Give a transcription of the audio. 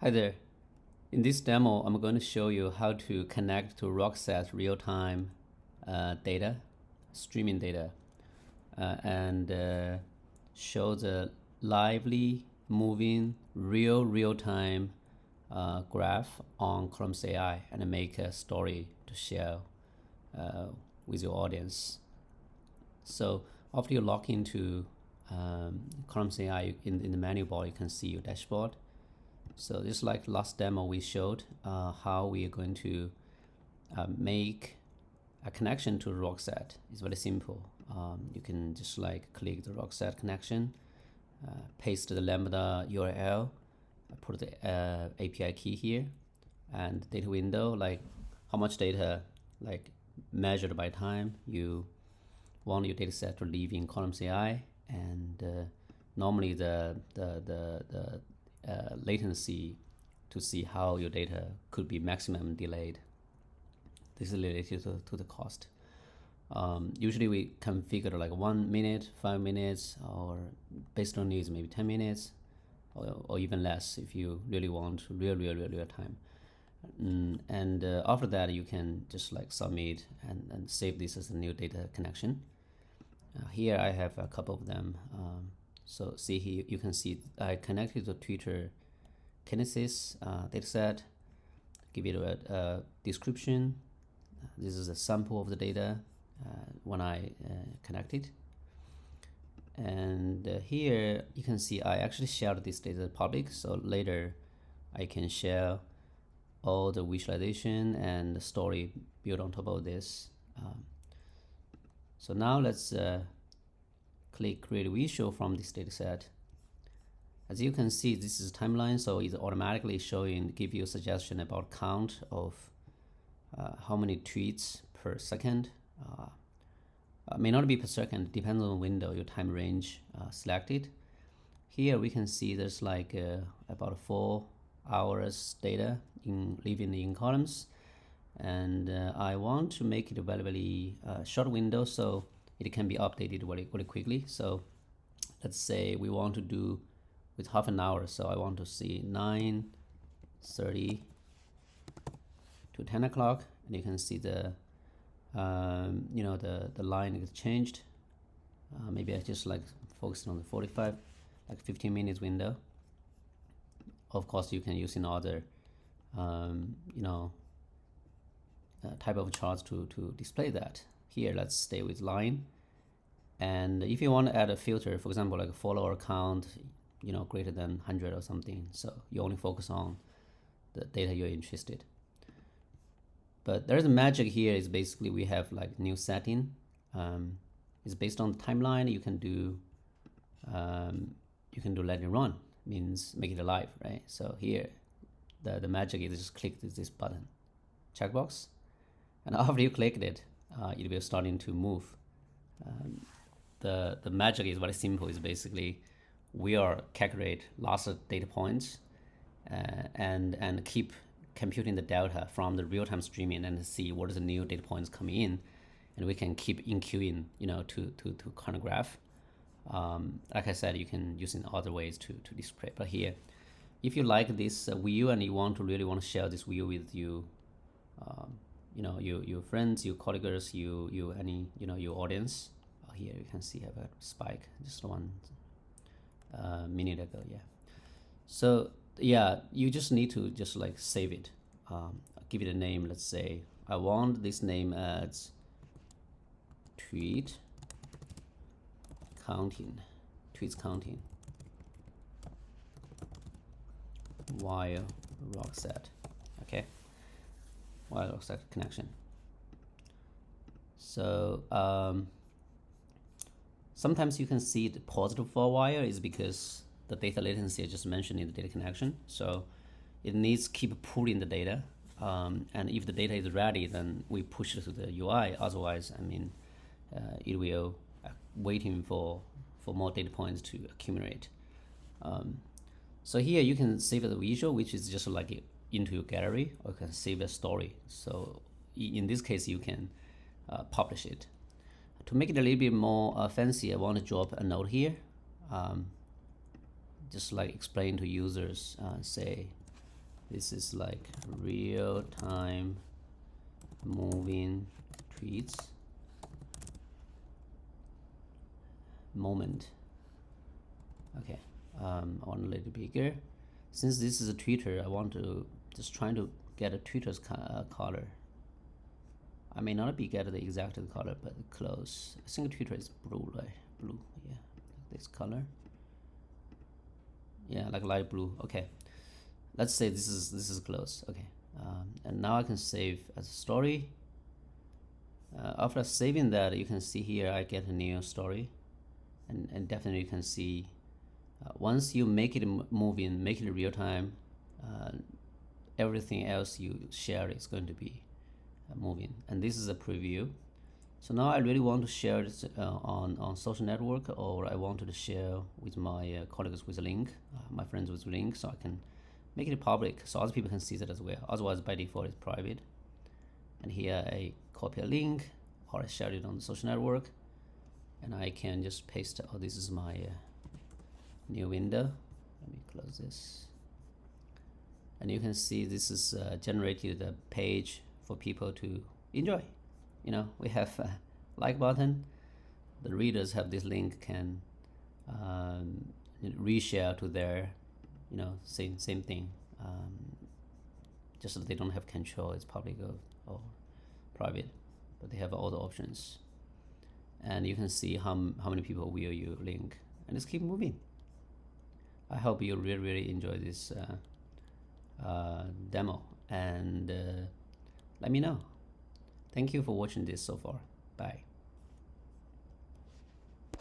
Hi there. In this demo, I'm going to show you how to connect to Rockset real-time data, streaming data, and show the lively, moving, real-time graph on Chrome's AI and make a story to share with your audience. So after you log into Chrome's AI in the menu bar, you can see your dashboard. So just like last demo we showed how we are going to make a connection to Rockset. It's very simple. You can just like click the Rockset connection, paste the lambda URL, put the API key here, and data window, like how much data like measured by time you want your data set to live in columns AI, and normally the latency to see how your data could be maximum delayed. This is related to the cost. Usually we configure like 1 minute, 5 minutes, or based on needs maybe 10 minutes, or even less if you really want real time. And after that you can just like submit and save this as a new data connection. Here I have a couple of them. So see here, you can see I connected to Twitter Kinesis dataset, give it a description. This is a sample of the data when I connected. And here you can see I actually shared this data public, so later I can share all the visualization and the story built on top of this. So now let's click create visual from this dataset. As you can see, this is timeline, so it's automatically showing, give you a suggestion about count of how many tweets per second. May not be per second, depends on the window, your time range selected. Here we can see there's like about 4 hours data living in columns, and I want to make it a very short window so it can be updated very quickly. So let's say we want to do with half an hour, so I want to see 9:30 to 10 o'clock, and you can see the the line is changed. Maybe I just like focus on the 45, like 15 minutes window. Of course you can use in other type of charts to display that. Here let's stay with line, and if you want to add a filter, for example like a follower count greater than 100 or something, so you only focus on the data you're interested. But there's a magic here is basically we have like new setting. It's based on the timeline. You can do let it run, means make it alive, right? So here the magic is just click this button, checkbox, and after you clicked it, it will starting to move. The magic is very simple. It's basically we are calculate lots of data points and keep computing the delta from the real-time streaming and see what is the new data points coming in, and we can keep enqueuing to kind of graph. Like I said, you can use in other ways to display, but here if you like this view and you really want to share this view with you your friends, your colleagues, your audience, here you can see I have a spike just 1 minute ago. Yeah, so yeah, you just need to just like save it, give it a name. Let's say I want this name as tweets counting while Rockset, okay, while Rockset connection. So sometimes you can see the positive for a while is because the data latency I just mentioned in the data connection, so it needs to keep pulling the data, and if the data is ready, then we push it to the UI. Otherwise, it will waiting for more data points to accumulate. So here you can save the visual, which is just like into your gallery, or you can save a story. So in this case, you can publish it. To make it a little bit more fancy, I want to drop a note here. Just like explain to users, say This is like real-time moving tweets moment. Okay, I want a little bigger. Since this is a Twitter, I want to just trying to get a Twitter's color. I may not be get the exact color, but close. I think Twitter is blue, right? Blue, yeah, like this color. Yeah, like light blue. Okay, let's say this is close. Okay, and now I can save as a story. After saving that, you can see here I get a new story, and definitely you can see once you make it moving, make it real time, everything else you share is going to be moving. And this is a preview. So now I really want to share this on social network, or I wanted to share with my colleagues with a link, my friends with a link, so I can make it public so other people can see that as well. Otherwise, by default, it's private. And here I copy a link, or I share it on the social network, and I can just paste. Oh, this is my new window. Let me close this. And you can see this is generated a page for people to enjoy. You know, we have a like button. The readers have this link, can reshare to their, you know, same thing. Just so they don't have control, it's public or private, but they have all the options. And you can see how many people will you link, and just keep moving. I hope you really enjoy this demo, and let me know. Thank you for watching this so far. Bye.